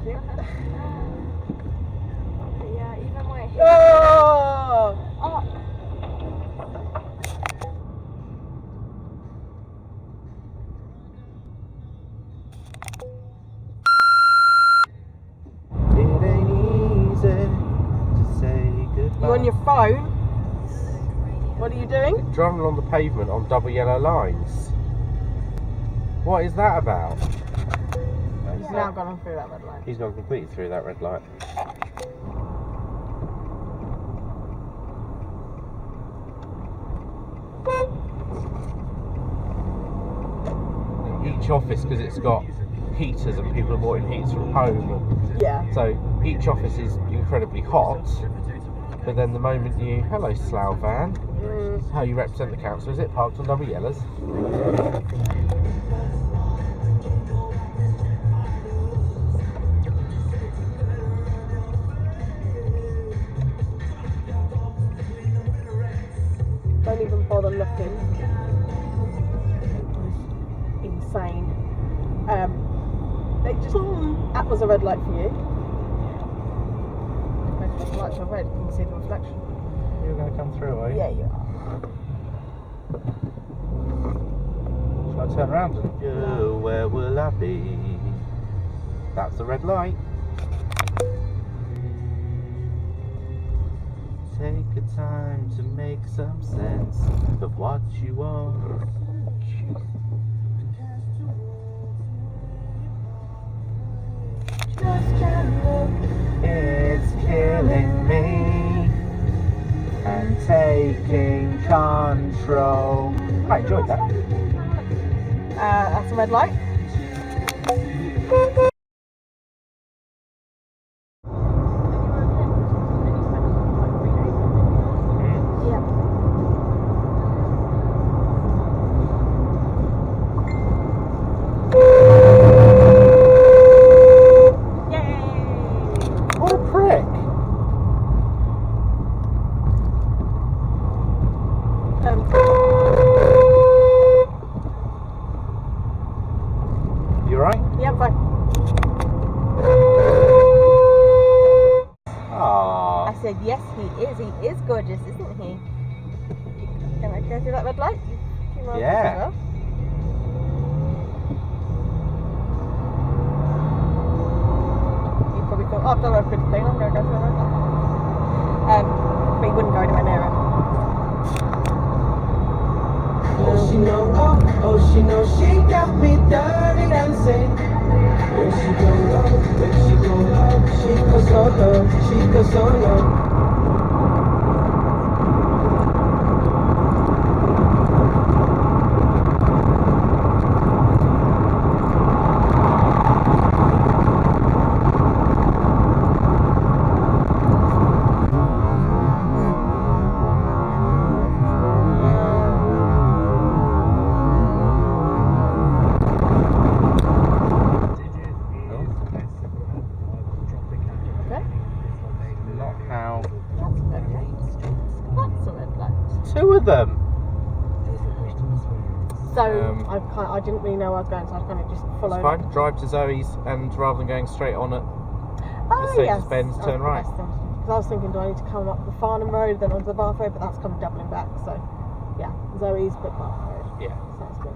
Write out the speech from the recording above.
you. Yeah, even my Oh! It ain't easy to say goodbye. You on your phone? What are you doing? Driving along the pavement on double yellow lines. What is that about? He's now gone through that red light. He's gone completely through that red light. Each office, because it's got heaters and people are bought heaters from home. And Yeah. so each office is incredibly hot. But then the moment you... Hello, Slough van. How you represent the council, is it? Parked on double yellows. Don't even bother looking. Insane. They just... That was a red light for you. If the lights are red, you can see the reflection. You're going to come through, are you? Yeah, you are. Shall I turn around and go? Where will I be? That's the red light. Take a time to make some sense of what you want. It's killing me and taking control. I enjoyed that. That's a red light. What a prick! You alright? Yeah, I'm fine. Aww. I said, yes, he is. He is gorgeous, isn't he? Can I go through that red light? Yeah. You probably thought, oh, I've done a good thing, I'm going to go through the red light. But he wouldn't go anywhere near it. Oh, she know, oh, she know, she got me dirty dancing. When she go low, when she go low, she goes so low, she goes so low. Two of them. So I didn't really know where I was going, so I kind of just followed. It's fine. Drive to Zoe's, and rather than going straight on at Yes. Ben's, turn right. Because I was thinking, do I need to come up the Farnham Road, then onto the Bath Road? But that's kind of doubling back. So yeah, Zoe's, but Bath Road. Yeah. Sounds good.